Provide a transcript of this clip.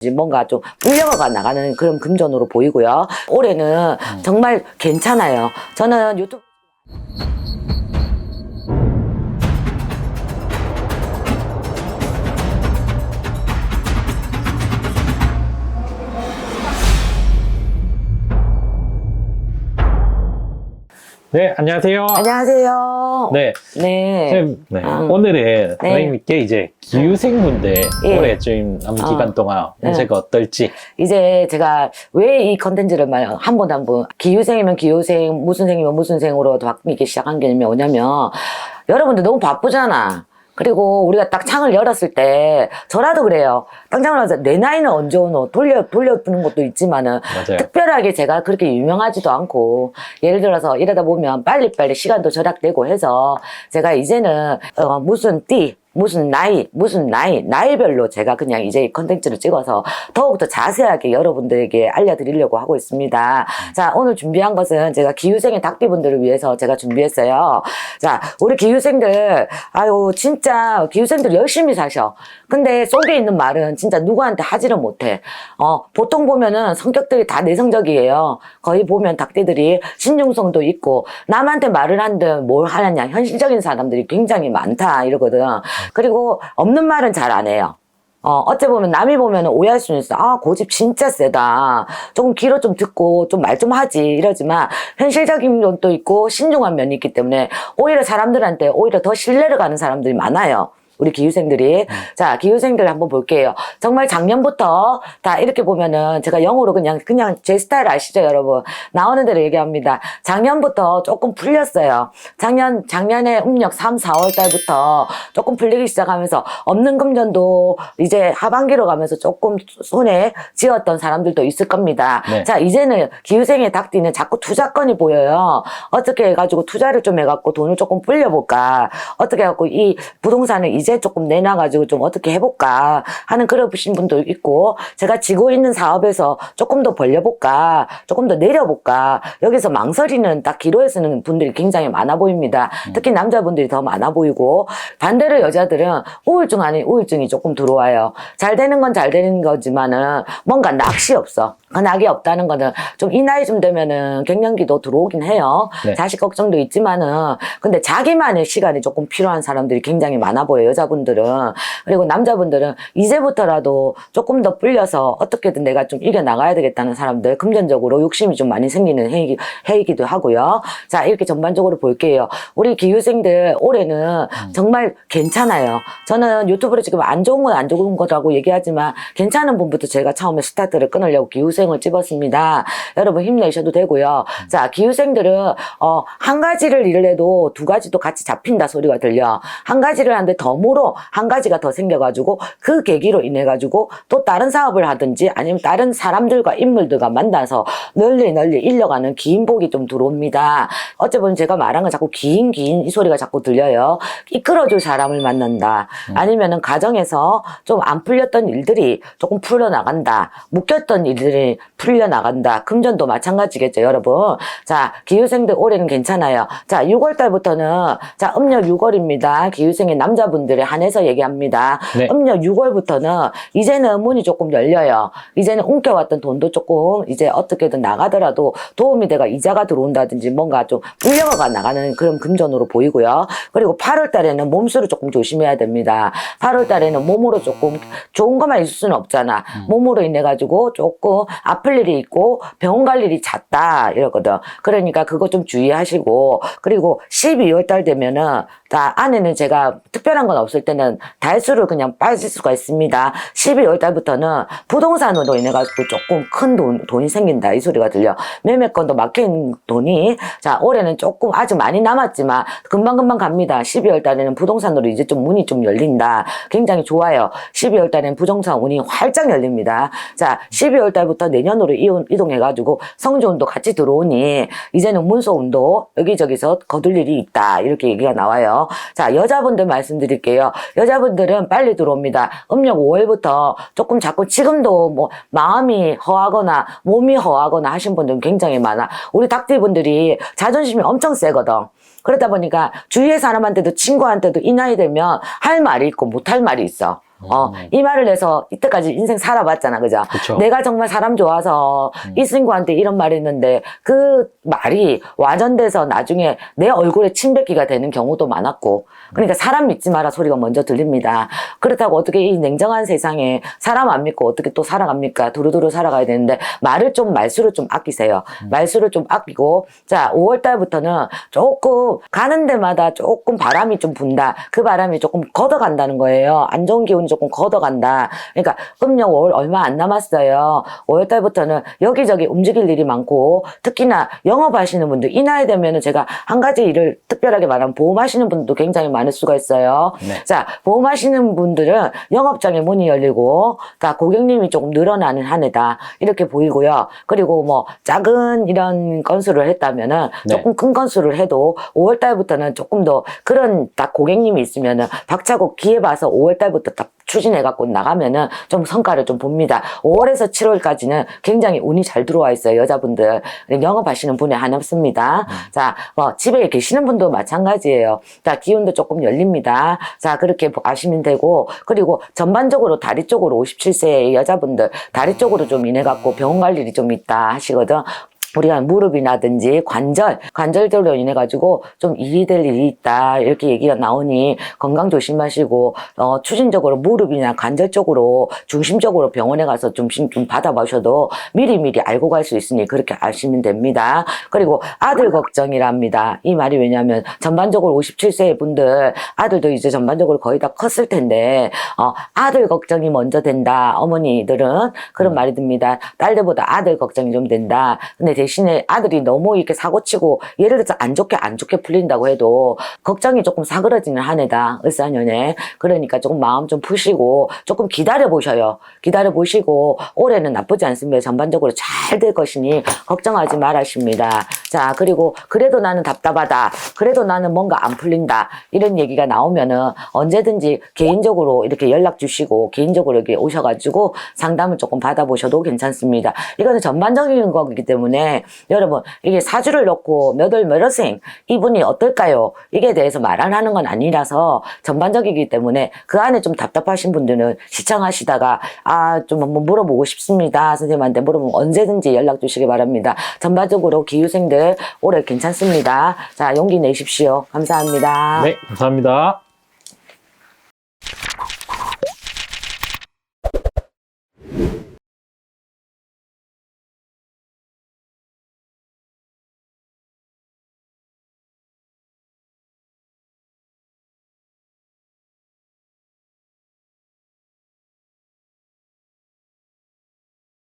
뭔가 좀 불려가 나가는 그런 금전으로 보이고요. 올해는 정말 괜찮아요. 저는 유튜브 네, 안녕하세요. 안녕하세요. 네, 네. 선생님, 오늘은 네. 선생님께 이제 기후생문대 예. 올해 좀 남은 기간 동안 운세가 어떨지. 이제 제가 왜 이 컨텐츠를 한 번 기후생이면 기후생, 무슨 생이면 무슨 생으로 바뀌기 시작한 게 뭐냐면 여러분들 너무 바쁘잖아. 그리고 우리가 딱 창을 열었을 때 저라도 그래요. 딱 창을 열어서 내 나이는 언제 오노 돌려주는 것도 있지만은 맞아요. 특별하게 제가 그렇게 유명하지도 않고 예를 들어서 이러다 보면 빨리빨리 시간도 절약되고 해서 제가 이제는 무슨 나이별로 제가 그냥 이제 컨텐츠를 찍어서 더욱더 자세하게 여러분들에게 알려드리려고 하고 있습니다. 자, 오늘 준비한 것은 제가 기후생의 닭띠분들을 위해서 제가 준비했어요. 자, 우리 기후생들, 아유, 진짜 기후생들 열심히 사셔. 근데 속에 있는 말은 진짜 누구한테 하지를 못해. 보통 보면은 성격들이 다 내성적이에요. 거의 보면 닭띠들이 신중성도 있고 남한테 말을 한들 뭘 하느냐 현실적인 사람들이 굉장히 많다 이러거든. 그리고 없는 말은 잘 안 해요. 어째 보면 남이 보면 오해할 수는 있어. 아, 고집 진짜 세다. 조금 귀로 좀 듣고 좀 말 좀 하지 이러지만 현실적인 면도 있고 신중한 면이 있기 때문에 오히려 사람들한테 오히려 더 신뢰를 가는 사람들이 많아요. 우리 기후생들이. 자, 기후생들 한번 볼게요. 정말 작년부터 다 이렇게 보면은 제가 영어로 그냥 제 스타일 아시죠, 여러분? 나오는 대로 얘기합니다. 작년부터 조금 풀렸어요. 작년에 음력 3, 4월 달부터 조금 풀리기 시작하면서 없는 금전도 이제 하반기로 가면서 조금 손에 쥐었던 사람들도 있을 겁니다. 네. 자, 이제는 기후생의 닭띠는 자꾸 투자건이 보여요. 어떻게 해가지고 투자를 좀 해갖고 돈을 조금 불려볼까? 어떻게 해갖고 이 부동산을 이제 조금 내놔가지고 좀 어떻게 해볼까 하는 그러신 분도 있고 제가 지고 있는 사업에서 조금 더 벌려볼까 조금 더 내려볼까 여기서 망설이는 딱 기로에 쓰는 분들이 굉장히 많아 보입니다. 특히 남자분들이 더 많아 보이고 반대로 여자들은 우울증 아닌 우울증이 조금 들어와요. 잘 되는 건 잘 되는 거지만은 뭔가 낙이 없어. 그 낙이 없다는 거는 좀 이 나이쯤 되면은 갱년기도 들어오긴 해요. 네. 자식 걱정도 있지만은 근데 자기만의 시간이 조금 필요한 사람들이 굉장히 많아 보여요. 여자분들은. 그리고 남자분들은 이제부터라도 조금 더 불려서 어떻게든 내가 좀 이겨나가야 되겠다는 사람들 금전적으로 욕심이 좀 많이 생기는 해이기도 하고요. 자, 이렇게 전반적으로 볼게요. 우리 기후생들 올해는 정말 괜찮아요. 저는 유튜브로 지금 안 좋은 건 안 좋은 거라고 얘기하지만 괜찮은 분부터 제가 처음에 스타트를 끊으려고 기후생을 집었습니다. 여러분 힘내셔도 되고요. 자, 기후생들은 한 가지를 일을 해도 두 가지도 같이 잡힌다 소리가 들려. 한 가지를 하는데 덤으로 한 가지가 더 생겨가지고 그 계기로 인해가지고 또 다른 사업을 하든지 아니면 다른 사람들과 인물들과 만나서 널리 일려가는 긴 복이 좀 들어옵니다. 어째 보면 제가 말한 건 자꾸 긴 이 소리가 자꾸 들려요. 이끌어줄 사람을 만난다. 아니면은 가정에서 좀 안 풀렸던 일들이 조금 풀려나간다. 묶였던 일들이 풀려나간다. 금전도 마찬가지겠죠, 여러분. 자, 기후생들 올해는 괜찮아요. 자, 6월 달부터는 자, 음력 6월입니다. 기후생의 남자분들에 한해서 얘기합니다. 네. 음력 6월부터는 이제는 문이 조금 열려요. 이제는 옮겨왔던 돈도 조금 이제 어떻게든 나가더라도 도움이 돼가 이자가 들어온다든지 뭔가 좀 불려가 나가는 그런 금전으로 보이고요. 그리고 8월 달에는 몸수를 조금 조심해야 됩니다. 8월 달에는 몸으로 조금 좋은 것만 있을 수는 없잖아. 몸으로 인해 가지고 조금 아플 일이 있고 병원 갈 일이 잦다 이러거든. 그러니까 그거 좀 주의하시고 그리고 12월 달 되면은 다 안에는 제가 특별한 건 없을 때는 달수를 그냥 빠질 수가 있습니다. 12월 달부터는 부동산으로 인해 가지고 조금 큰 돈이 생긴다 이 소리가 들려. 매매건도 막힌 돈이 자 올해는 조금 아직 많이 남았지만 금방금방 갑니다. 12월 달에는 부동산으로 이제 좀 문이 좀 열린다. 굉장히 좋아요. 12월 달에는 부동산 운이 활짝 열립니다. 자 12월 달부터 내년으로 이동해가지고 성조운도 같이 들어오니 이제는 문서운도 여기저기서 거둘 일이 있다 이렇게 얘기가 나와요. 자, 여자분들 말씀드릴게요. 여자분들은 빨리 들어옵니다. 음력 5월부터 조금 자꾸 지금도 뭐 마음이 허하거나 몸이 허하거나 하신 분들은 굉장히 많아. 우리 닭띠분들이 자존심이 엄청 세거든. 그러다 보니까 주위의 사람한테도 친구한테도 이 나이 되면 할 말이 있고 못할 말이 있어. 이 말을 해서 이때까지 인생 살아봤잖아, 그죠? 그쵸. 내가 정말 사람 좋아서 이 친구한테 이런 말을 했는데 그 말이 와전돼서 나중에 내 얼굴에 침뱉기가 되는 경우도 많았고, 그러니까 사람 믿지 마라 소리가 먼저 들립니다. 그렇다고 어떻게 이 냉정한 세상에 사람 안 믿고 어떻게 또 살아갑니까? 두루두루 살아가야 되는데 말수를 좀 아끼세요. 말수를 좀 아끼고, 자, 5월 달부터는 조금 가는 데마다 조금 바람이 좀 분다. 그 바람이 조금 걷어간다는 거예요. 안 좋은 기운이 조금 걷어간다. 그러니까 음력 5월 얼마 안 남았어요. 5월 달부터는 여기저기 움직일 일이 많고, 특히나 영업하시는 분들, 이 나이 되면은 제가 한 가지 일을 특별하게 말하면 보험하시는 분들도 굉장히 많을 수가 있어요. 네. 자, 보험하시는 분들은 영업장에 문이 열리고, 다 고객님이 조금 늘어나는 한 해다. 이렇게 보이고요. 그리고 뭐 작은 이런 건수를 했다면은 네. 조금 큰 건수를 해도 5월 달부터는 조금 더 그런 딱 고객님이 있으면은 박차고 기회 봐서 5월 달부터 딱 추진해갖고 나가면은 좀 성과를 좀 봅니다. 5월에서 7월까지는 굉장히 운이 잘 들어와 있어요, 여자분들. 영업하시는 분에 한없습니다. 자, 집에 계시는 분도 마찬가지예요. 자, 기운도 조금 열립니다. 자, 그렇게 아시면 되고, 그리고 전반적으로 다리 쪽으로 57세의 여자분들, 다리 쪽으로 좀 인해갖고 병원 갈 일이 좀 있다 하시거든. 우리가 무릎이라든지 관절들로 인해 가지고 좀 일이 될 일이 있다 이렇게 얘기가 나오니 건강 조심하시고 추진적으로 무릎이나 관절 쪽으로 중심적으로 병원에 가서 좀 받아보셔도 미리미리 알고 갈 수 있으니 그렇게 아시면 됩니다. 그리고 아들 걱정이랍니다. 이 말이 왜냐하면 전반적으로 57세 분들 아들도 이제 전반적으로 거의 다 컸을 텐데 아들 걱정이 먼저 된다. 어머니들은 그런 말이 듭니다. 딸들보다 아들 걱정이 좀 된다. 근데 대신에 아들이 너무 이렇게 사고치고 예를 들어서 안 좋게 풀린다고 해도 걱정이 조금 사그러지는 한 해다. 을사년에. 그러니까 조금 마음 좀 푸시고 조금 기다려보셔요. 기다려보시고 올해는 나쁘지 않습니다. 전반적으로 잘 될 것이니 걱정하지 말아십니다. 자, 그리고 그래도 나는 답답하다. 그래도 나는 뭔가 안 풀린다. 이런 얘기가 나오면은 언제든지 개인적으로 이렇게 연락 주시고 개인적으로 이렇게 오셔가지고 상담을 조금 받아보셔도 괜찮습니다. 이거는 전반적인 거기 때문에 여러분 이게 사주를 놓고 몇생 이분이 어떨까요? 이게 대해서 말 안 하는 건 아니라서 전반적이기 때문에 그 안에 좀 답답하신 분들은 시청하시다가 좀 한번 물어보고 싶습니다. 선생님한테 물어보면 언제든지 연락 주시기 바랍니다. 전반적으로 기후생들 올해 괜찮습니다. 자, 용기 내십시오. 감사합니다. 네, 감사합니다.